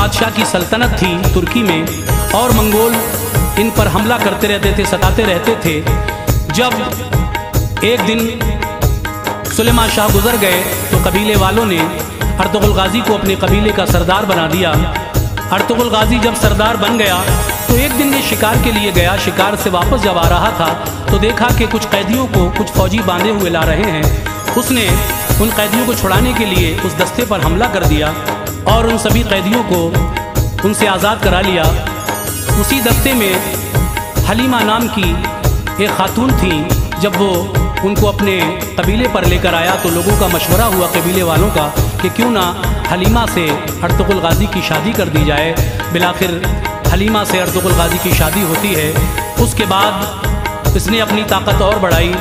बादशाह की सल्तनत थी तुर्की में, और मंगोल इन पर हमला करते रहते थे, सताते रहते थे। जब एक दिन सुलेमान शाह गुजर गए तो कबीले वालों ने अर्तुगरुल गाजी को अपने कबीले का सरदार बना दिया। अर्तुगरुल गाजी जब सरदार बन गया तो एक दिन ये शिकार के लिए गया। शिकार से वापस जब आ रहा था तो देखा कि कुछ कैदियों को कुछ फौजी बांधे हुए ला रहे हैं। उसने उन कैदियों को छुड़ाने के लिए उस दस्ते पर हमला कर दिया और उन सभी कैदियों को उनसे आज़ाद करा लिया। उसी दस्ते में हलीमा नाम की एक खातून थी। जब वो उनको अपने कबीले पर लेकर आया तो लोगों का मशवरा हुआ कबीले वालों का कि क्यों ना हलीमा से अर्तुगरुल गाजी की शादी कर दी जाए। बिलाखिर हलीमा से अर्तुगरुल गाजी की शादी होती है। उसके बाद इसने अपनी ताकत और बढ़ाई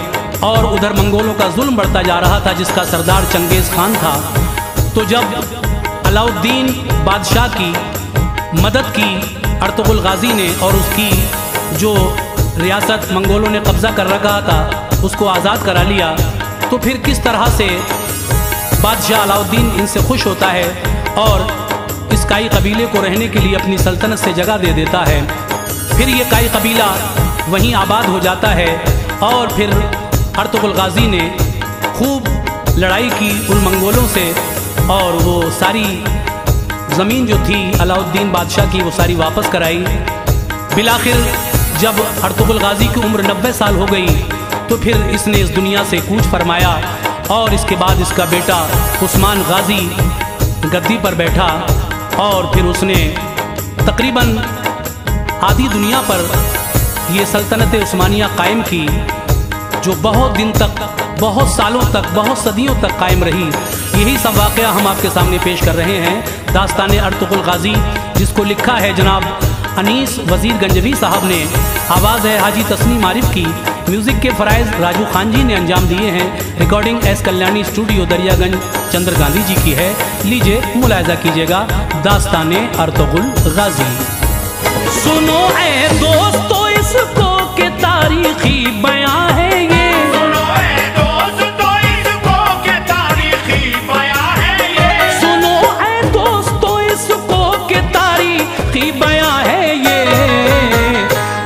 और उधर मंगोलों का जुल्म बढ़ता जा रहा था जिसका सरदार चंगेज़ खान था। तो जब अलाउद्दीन बादशाह की मदद की अर्तुगरुल गाजी ने और उसकी जो रियासत मंगोलों ने कब्ज़ा कर रखा था उसको आज़ाद करा लिया, तो फिर किस तरह से बादशाह अलाउद्दीन इनसे खुश होता है और इस काई कबीले को रहने के लिए अपनी सल्तनत से जगह दे देता है। फिर ये काई कबीला वहीं आबाद हो जाता है और फिर अर्तुगरुल गाजी ने खूब लड़ाई की उन मंगोलों से और वो सारी ज़मीन जो थी अलाउद्दीन बादशाह की वो सारी वापस कराई। बिलाखिर जब अर्तुगरुल गाजी की उम्र 90 साल हो गई तो फिर इसने इस दुनिया से कूच फरमाया और इसके बाद इसका बेटा उस्मान गाजी गद्दी पर बैठा और फिर उसने तकरीबन आधी दुनिया पर ये सल्तनत उस्मानिया कायम की, जो बहुत दिन तक, बहुत सालों तक, बहुत सदियों तक कायम रही। यही सब वाक़या हम आपके सामने पेश कर रहे हैं। दास्तान अर्तुगरुल गाजी, जिसको लिखा है जनाब अनीस वज़ीर गंजवी साहब ने, आवाज़ है हाजी तस्नीम आरिफ की, म्यूज़िक के फ़राइज़ राजू खान जी ने अंजाम दिए हैं। Recording S Kalyani studio Daryaganj Chandra Gandhi ji की है। लीजिए मुलाहिज़ा कीजिएगा दास्तान अर्तुगरुल गाजी। सुनो ऐ दोस्तों इसको के तारीखी बयां है ये, सुनो ऐ दोस्तों इसको के तारीखी बयां है ये, सुनो ऐ दोस्तों इसको के तारीखी बयां है ये।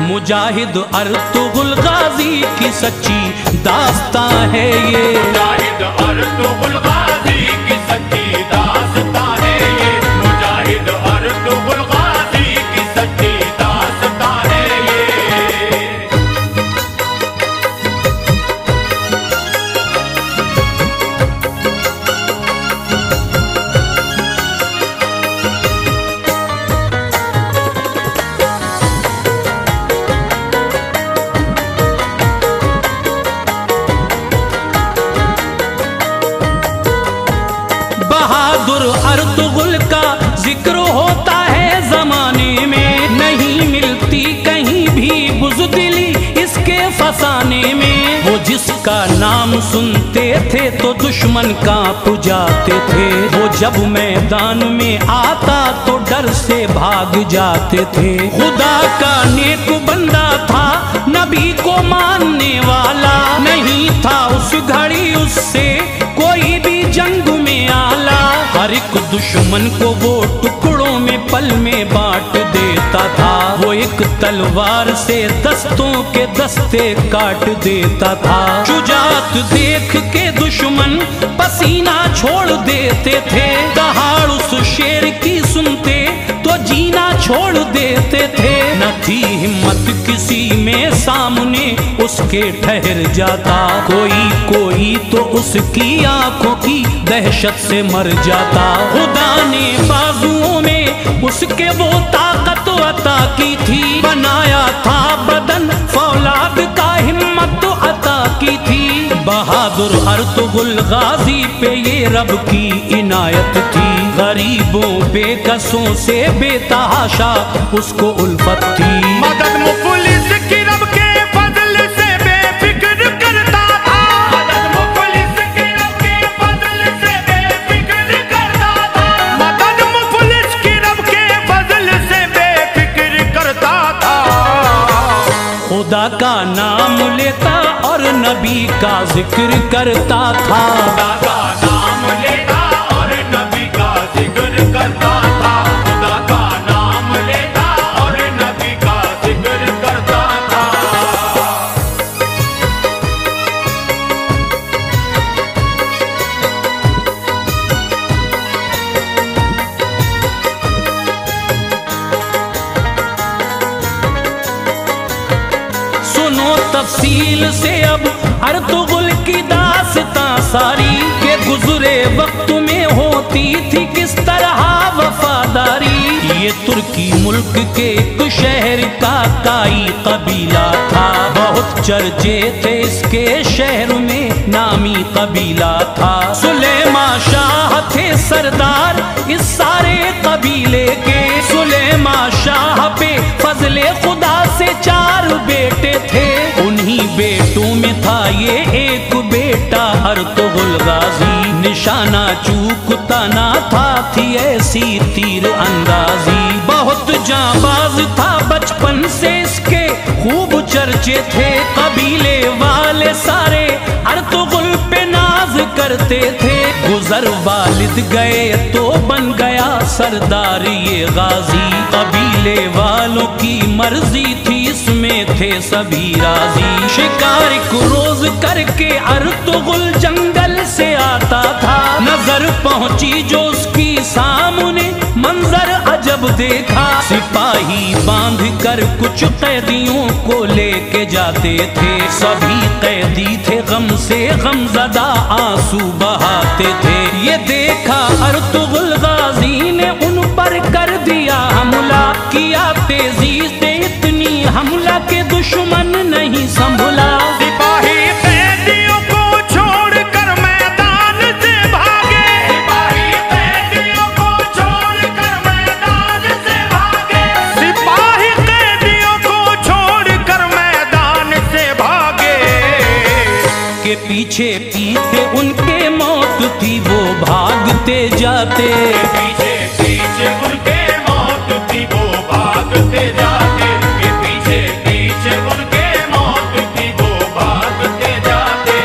मुजाहिद अर्तुगरुल गाजी की सच्ची दास्तां है ये, मुजाहिद अर्तुगरुल गाजी की सच्ची दास्तां है ये, मुजाहिद अर्तुगरुल गाजी की सच्ची दास्तां है ये। बहादुर अर्तुगरुल का जिक्र होता है ज़माने में, नहीं मिलती कहीं भी बुज़दिली इसके फसाने में। वो जिसका नाम सुनते थे तो दुश्मन कांप जाते थे, वो जब मैदान में आता तो डर से भाग जाते थे। खुदा का नेक बंदा था, नबी को मानने वाला, नहीं था उस घड़ी उससे कोई भी जंग में आला। हर एक दुश्मन को वो टुकड़ों में पल में बांट देता था, वो एक तलवार से दस्तों के दस्ते काट देता था। शुजाअत देख के दुश्मन पसीना छोड़ देते थे, दहाड़ उस शेर की सुनते तो जीना छोड़ देते थे। न थी हिम्मत किसी में सामने उसके ठहर जाता, कोई कोई तो उसकी आंखों की दहशत से मर जाता। खुदा ने बाजुओं में उसके वो ताकत अता की थी, बनाया था बदन फौलाद का हिम्मत अता की थी। बहादुर अर्तुगरुल गाजी पे ये रब की इनायत थी, गरीबों बेकसों से बेतहाशा उसको उल्फत थी। मदद मुफलिस की रब के फजल से बेफिक्र करता था, मदद मुफलिस की रब के फजल से बेफिक्र करता था, मदद मुफलिस की रब के फजल से बेफिक्र करता था। खुदा का नाम लेता और नबी का जिक्र करता था, खुदा का नाम लेता और नबी का जिक्र करता था, खुदा का तफसील से अब अर्तुगरुल की दास्तां सारी के गुजरे वक्त में होती थी किस तरह वफादारी। ये तुर्की मुल्क के एक शहर का काई कबीला था, बहुत चर्चे थे इसके शहर में नामी कबीला था। सुलेमा शाह थे सरदार इस सारे कबीले के। सुलेमा शाह पे फजले खुदा से 4 बेटे थे, उन्हीं बेटों में था ये एक बेटा अर्तुगरुल गाजी। निशाना चूकता ना था, थी ऐसी तीर अंदाजी। बहुत जाबाज था, बचपन से इसके खूब चर्चे थे। कबीले वाले सारे अर्तुगरुल पे नाज करते थे। गुजर वालिद गए तो बन गया सरदार ये गाजी। कबीले वालों की मर्जी थी, इसमें थे सभी राजी। शिकार को रोज करके अर्तुगरुल जंगल से आता था। नजर पहुंची जो उसकी सामने मंजर अजब देखा। सिपाही बांध कर कुछ कैदियों को लेके जाते थे। सभी कैदी थे गम से गमज़दा, आंसू बहाते थे। ये देखा अर्तुगरुल गाजी ने उन पर कर दिया हमला। किया तेजी से इतनी हमला के दुश्मन नहीं संभला। सिपाही कैदियों को छोड़कर मैदान से भागे। सिपाही कैदियों को छोड़कर मैदान से भागे। सिपाही कैदियों को छोड़कर मैदान से भागे। के पीछे पीछे उनके मौत थी, वो भागते जाते। पीछे पीछे उनके मौत थी, वो भागते जाते। के पीछे पीछे उनके मौत थी, वो भागते जाते।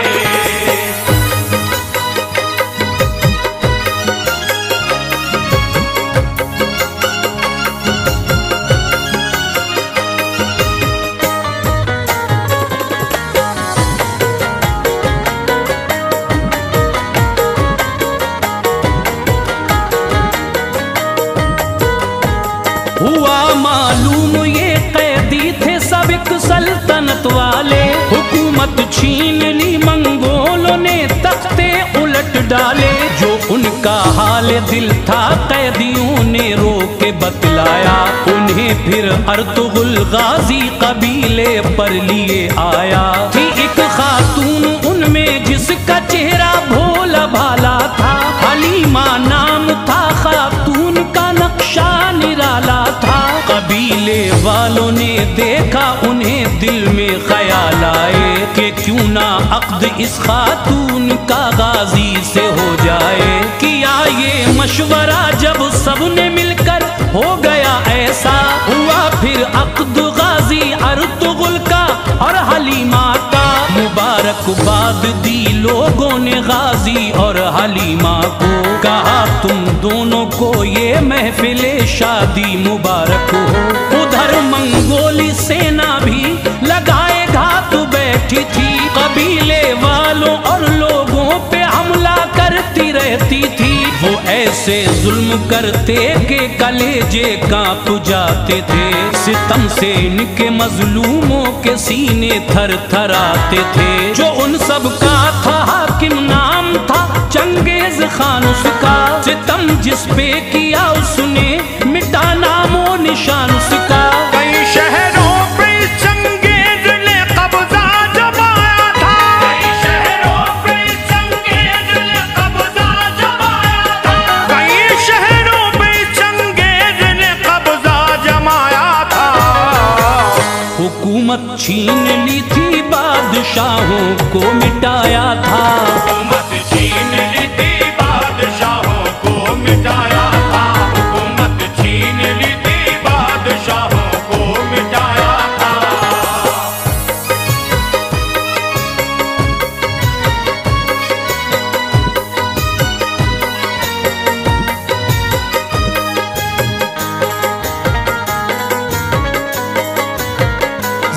हुआ मालूम ये कैदी थे सब एक सल्तनत वाले। हुकूमत छीन ली मंगोलों ने, तख्ते उलट डाले। जो उनका हाल दिल था कैदियों ने रो के बतलाया। उन्हें फिर अर्तुगरुल गाजी कबीले पर लिए आया। थी एक खातून उनमें जिसका चेहरा भोला भाला था। हलीमा नाम था खातून का, नक्शा निराला था। कबीले वालों ने देखा उन्हें, दिल में ख्याल आए कि क्यों ना अक्द इस खातून का गाजी से हो जाए। किया ये मशवरा जब सबने मिलकर, हो गया ऐसा। हुआ फिर अक्द गाजी अर्तुगरुल का और हलीमा का। मुबारकबाद दी लोगों ने गाजी और हलीमा को। कहा तुम दोनों को ये महफिले शादी मुबारक हो। उधर मंगोली सेना भी लगाए घात बैठी थी। कबीले वालों और लोगों पे हमला करती रहती थी। वो ऐसे जुल्म करते के कलेजे कांप जाते थे। सितम से इनके मजलूमों के सीने थर थर आते थे। जो उन सब का था हाकिम नाम था चंगेज खान उसका। सितम जिस पे किया उसने मिटा नामो निशान उसका। कई शहरों पे चंगेज ने कब्जा जमाया था। कई शहरों पे चंगेज ने कब्जा जमाया था। कई शहरों पे चंगेज ने कब्जा जमाया था। हुकूमत छीन ली थी, बादशाहों को मिटाया था। हुकूमत छीन ली थी, बादशाहों को मिटाया था। हुकूमत छीन ली थी, बादशाहों को मिटाया था।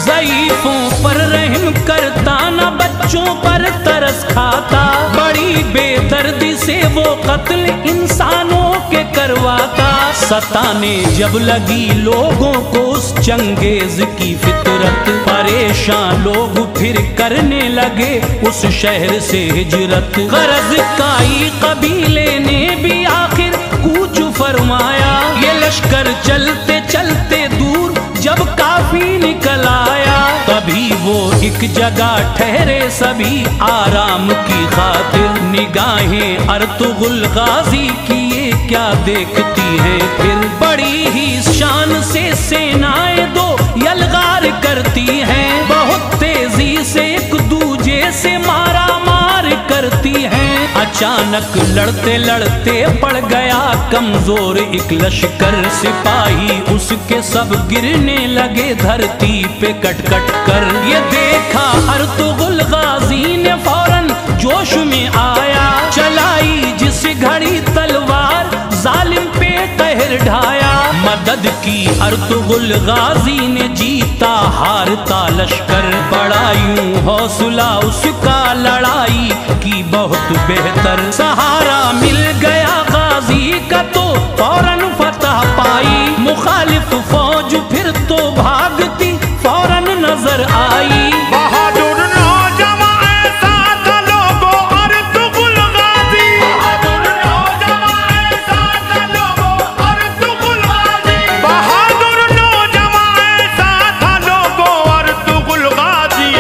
ज़ईफ़ों पर रहम करता, न बच्चों पर तरस खाता। बड़ी बेदर्दी से वो कत्ल इंसानों के करवाता। सताने जब लगी लोगों को उस चंगेज की फितरत, परेशान लोग फिर करने लगे उस शहर से हिजरत। गरज काई कबीले ने भी आखिर कूच फरमाया, ये लश्कर चलते चलते दूर जब काफी निकल आया, तभी वो एक जगह ठहरे सभी आराम की खातिर। निगाहें अर्तुगरुल गाजी की ये क्या देखती हैं फिर, बड़ी ही शान से सेनाएं दो यलगार करती हैं, बहुत तेजी से एक दूजे से मारा मार करती हैं। अचानक लड़ते लड़ते पड़ गया कमजोर एक लश्कर, सिपाही उसके सब गिरने लगे धरती पे कट कट कर। ये देखा अर्तुगरुल गाजी ने फौरन जोश में आया, चलाई जिस घड़ी तलवार जालिम पे कहर ढाया। मदद की अर्तुगरुल गाजी ने जीता हारता लश्कर, बड़ा यूं हौसला उसका लड़ाई की बहुत बेहतर। सहारा मिल गया गाजी का तो फौरन फतह पाई, मुखालिफ फौज फिर तो भागती फौरन नजर आई। बहादुर नौजवान ऐसा था लोगों अर्तुगरुल गाजी, बहादुर नौजवान ऐसा था लोगों अर्तुगरुल गाजी, बहादुर नौजवान ऐसा था लोगों अर्तुगरुल गाजी।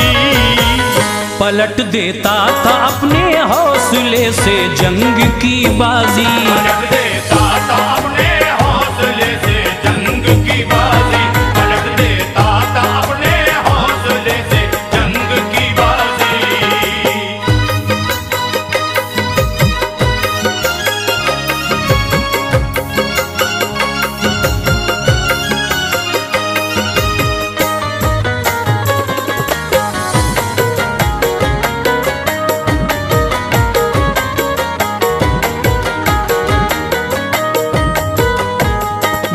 पलट देता था अपने हौसले से जंग की बाजी, पलट देता था अपने हौसले से जंग की बाजी, पलट देता था अपने हौसले से जंग की बाजी।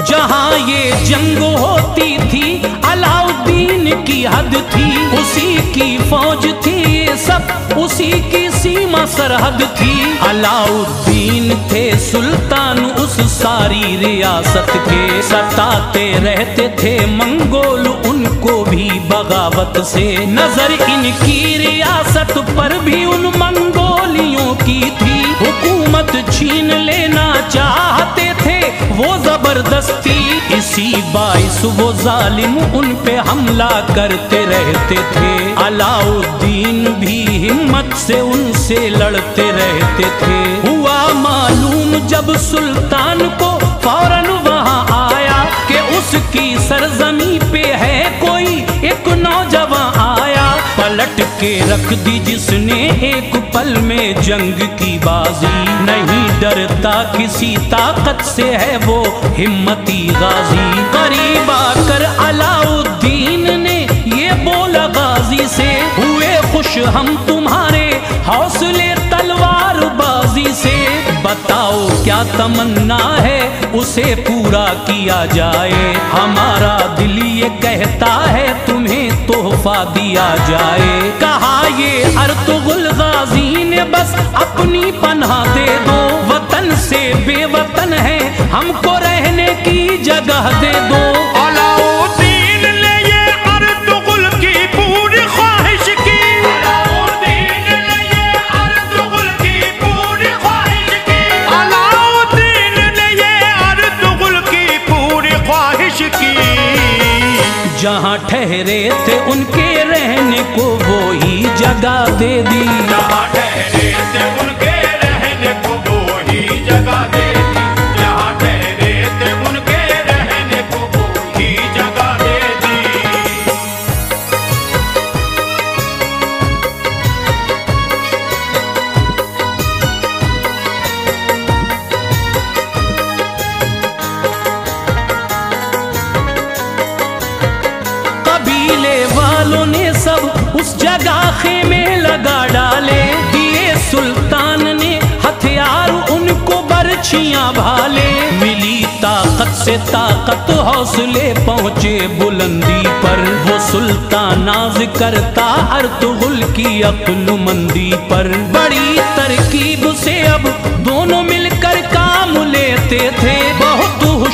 जहाँ ये जंग होती थी अलाउद्दीन की हद थी, उसी की फौज थी ये सब उसी की सीमा सरहद थी। अलाउद्दीन थे सुल्तान उस सारी रियासत के, सताते रहते थे मंगोल उनको भी बगावत से। नजर इनकी रियासत पर भी उन मंगोलियों की थी, हुकूमत छीन लेना चाहते थे वो जबरदस्ती। इसी बाइस वो जालिम उन पे हमला करते रहते थे, अलाउद्दीन भी हिम्मत से उनसे लड़ते रहते थे। हुआ मालूम जब सुल्तान को फौरन वहां आया कि उसकी सरजमी पे है कोई एक नौजवान आया, पलट के रख दी जिसने एक पल में जंग की बाजी। नहीं डरता किसी ताकत से है वो हिम्मती गाजी। करीब आकर अलाउद्दीन ने ये बोला गाजी से, हुए खुश हम तुम्हारे हौसले तलवार बाजी से। बताओ क्या तमन्ना है उसे पूरा किया जाए, हमारा दिल ये कहता है तुम्हें तोहफा दिया जाए। कहा ये अर्तुगरुल गाजी ने बस अपनी पनाह दे दो, वतन से बेवतन है हमको रहने की जगह दे दो। अलाउद्दीन ने ये अर्तुगरुल की पूरी ख्वाहिश की, अलाउद्दीन ने ये अर्तुगरुल की पूरी ख्वाहिश की, अलाउद्दीन ने ये अर्तुगरुल की पूरी ख्वाहिश की। जहाँ ठहरे थे उनके रहने को वो ही जगह दे दी, जहाँ ठहरे थे उनके रहने को वो ही जगह दे दी, जहाँ ठहरे थे उनके रहने को वो ही जगह दे दी। कबीले वालों ने सब उस जगह खेमे लगा डाले, दिए सुल्तान ने हथियार उनको बरछियां भाले। मिली ताकत से ताकत हौसले पहुँचे बुलंदी पर, वो सुल्तान नाज करता अर्तुगरुल की अक्लमंदी पर। बड़ी तरकीब से अब दोनों मिल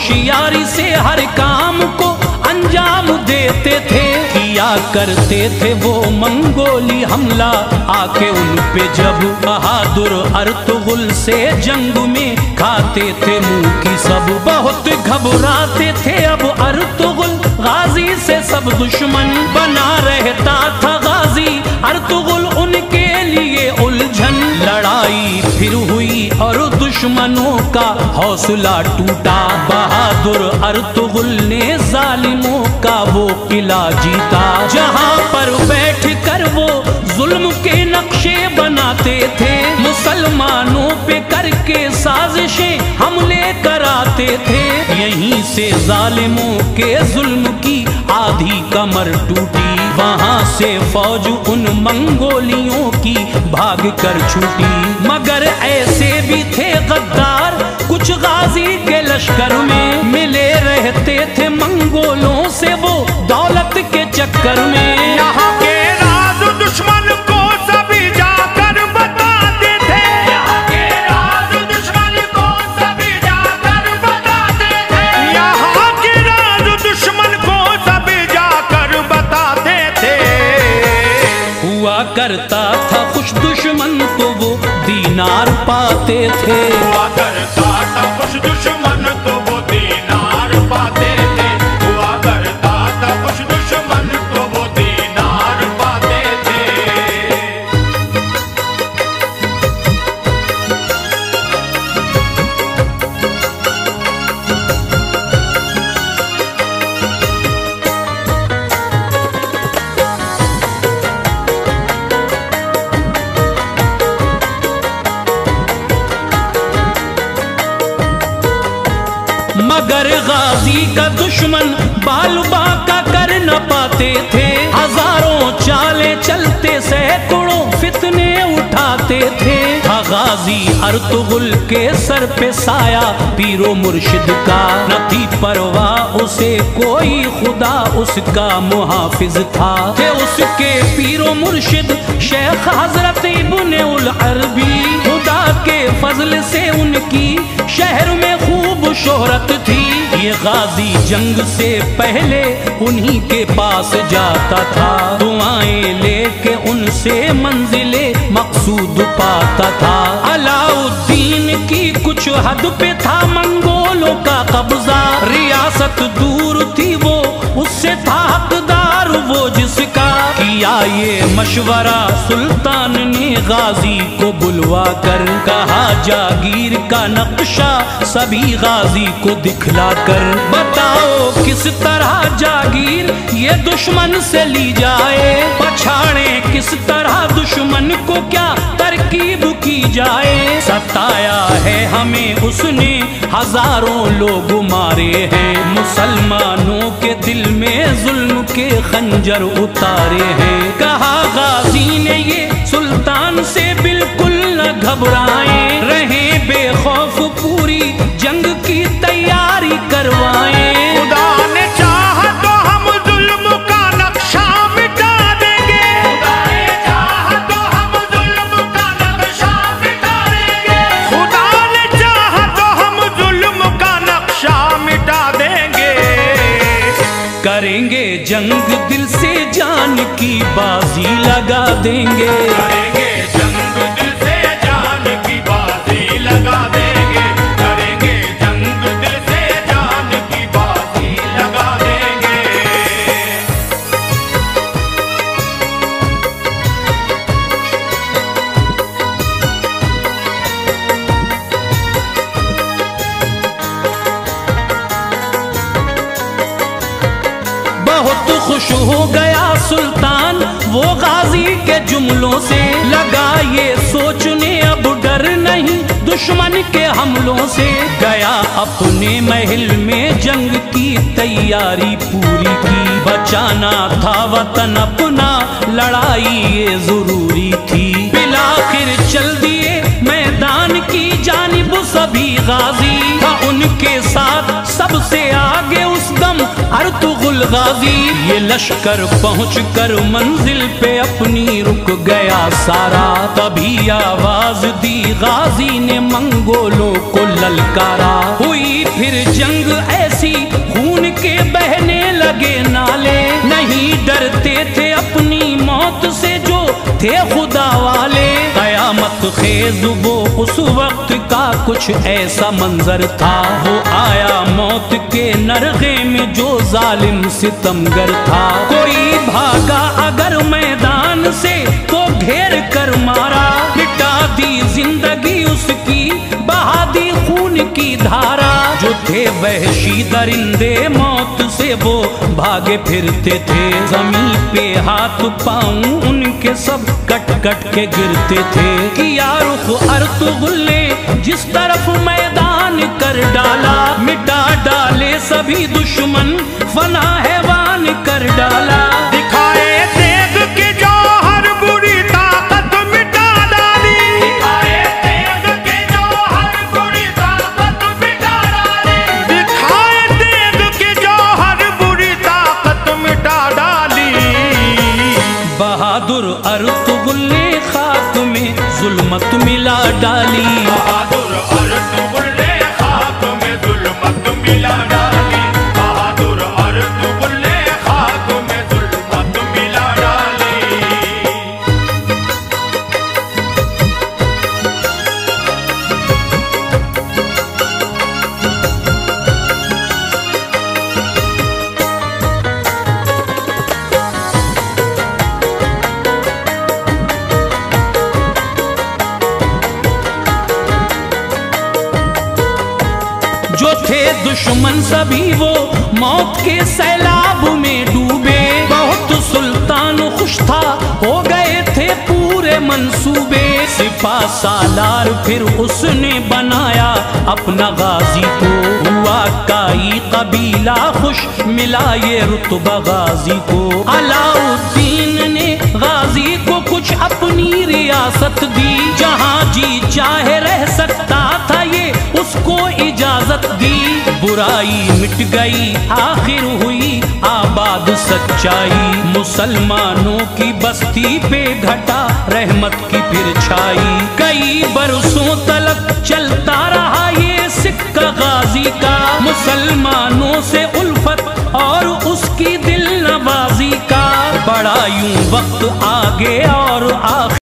होशियारी से हर काम को अंजाम देते थे। किया करते थे वो मंगोली हमला आके उन पे जब बहादुर अर्तुगरुल से जंग में खाते थे मुंह की सब। बहुत घबराते थे अब अर्तुगरुल गाजी से सब दुश्मन बना रहता था गाजी अर्तुगरुल उनके लिए उलझन। लड़ाई फिर हुई और दुश्मनों का हौसला टूटा। बहादुर अर्तुगरुल ने जालिमों का वो किला जीता। जहां पर बैठ कर वो जुल्म के नक्शे बनाते थे, मुसलमानों पे करके साजिशें हमले कराते थे। यहीं से जालिमों के जुल्म की आधी कमर टूटी। वहां से फौज उन मंगोलियों की भाग कर छूटी। मगर ऐसे भी थे गद्दार कुछ गाजी के लश्कर में, मिले रहते थे मंगोलों से वो दौलत के चक्कर में। यहाँ के राज दुश्मन को सभी जाकर बताते थे। यहाँ के राज दुश्मन को सभी जाकर बताते थे। यहाँ के राज दुश्मन को सभी जाकर बताते थे। हुआ करता था कुछ दुश्मन तो वो दीनार पाते थे। हुआ करता था कुछ दुश्मन तो वो दीनार पाते थे। हुआ करता था कुछ दुश्मन तो वो दीनार पाते थे। मगर गाजी का दुश्मन बाल बाका कर न पाते थे। हजारों चाले चलते सैकड़ों फितने उठाते थे। गाजी अर्तुगरुल के सर पे साया पीरो मुर्शिद का, न थी परवाह उसे कोई खुदा उसका मुहाफिज था। थे उसके पीरो मुर्शिद शेख हजरत इब्ने उल अरबी। खुदा के फजल से उनकी शहर में खूब शोहरत थी। ये गाजी जंग से पहले उन्हीं के पास जाता था। दुआएं लेके उनसे मंजिले मकसूद पाता था। अलाउद्दीन की कुछ हद पे था मंगोलों का कब्जा। रियासत दूर थी वो उससे था हकदार वो जिसका। किया ये मशवरा सुल्तान ने गाजी को बुलवा कर, कहा जागीर का नक्शा सभी गाजी को दिखला कर। बताओ किस तरह जागीर ये दुश्मन से ली जाए, पछाड़े किस तरह दुश्मन को क्या तरकीब की जाए। सताया है हमें उसने हजारों लोग मारे हैं, मुसलमानों के दिल में जुल्म के खंजर उतारे हैं। कहा गाजी ने ये सुल्तान से बिल्कुल न घबराएं, रहे बेखौफ पूरी जंग की तैयारी करवाएं। खुदा ने चाहा तो हम जुल्म का नक्शा मिटा देंगे। खुदा ने चाहा तो हम जुल्म का नक्शा मिटा देंगे। खुदा ने चाहा तो हम जुल्म का नक्शा मिटा देंगे। करेंगे जंग दिल से जान की बाजी लगा देंगे। करेंगे जंग दिल से जान की बाजी लगा देंगे। करेंगे जंग दिल से जान की बाजी लगा देंगे। बहुत खुश हो गया सुल्तान वो गाजी के जुमलों से। लगा ये सोचने अब डर नहीं दुश्मन के हमलों से। गया अपने महल में जंग की तैयारी पूरी की। बचाना था वतन अपना लड़ाई ये जरूरी थी। बिलाखिर चल दिए मैदान की जानिब सभी गाजी। था उनके साथ सबसे आगे उस दम अर्तुगरुल अब्दुल गाजी। ये लश्कर पहुँच कर मंजिल पे अपनी रुक गया सारा। तभी आवाज दी गाजी ने मंगोलों को ललकारा। हुई फिर जंग ऐसी खून के बहने लगे नाले। नहीं डरते थे अपनी मौत से जो थे खुदा वाले। कयामत खेज वो उस वक्त का कुछ ऐसा मंजर था। वो आया मौत के नरगे में जो जालिम सितमगर था। कोई भागा अगर मैदान से तो घेर कर मारा। मिटा दी जिंदगी उसकी बहा दी खून की धारा। जो थे वहशी दरिंदे मौत से वो भागे फिरते थे। जमीन पे हाथ पांव उनके सब कट कट के गिरते थे। किया रुख अर्तुगरुल ने जिस तरफ मैदान कर डाला। मिटा डाले सभी दुश्मन फना हैवान कर डाला। दिखाए तेग के जौहर बुरी ताकत मिटा डाली। दिखाए तेग के जौहर बुरी ताकत मिटा डाली। दिखाए तेग के जौहर बुरी ताकत मिटा डाली। बहादुर अर्तुगरुल ने खाक में जुल्मत मिला डाली। बहादुर अर्तुगरुल ने खाक में जुल्मत मिला डाली। बहादुर अर्तुगरुल ने खाक में जुल्मत मिला डाली। जो थे दुश्मन सभी वो मौत के सैलाब में डूबे। बहुत सुल्तान खुश था हो गए थे पूरे मंसूबे। सिपा सालार फिर उसने बनाया अपना गाजी को। हुआ काई कबीला खुश मिला ये रुतबा गाजी को। अलाउद्दीन ने गाजी को कुछ अपनी रियासत दी। जहाँ जी चाहे रह सकता था ये उसको इजाजत दी। बुराई मिट गई आखिर हुई आबाद सच्चाई। मुसलमानों की बस्ती पे घटा रहमत की फिर छाई। कई बरसों तलक चलता रहा ये सिक्का गाजी का। मुसलमानों से उल्फत और उसकी दिल नवाजी का। बड़ा यूं वक्त आगे और आखिर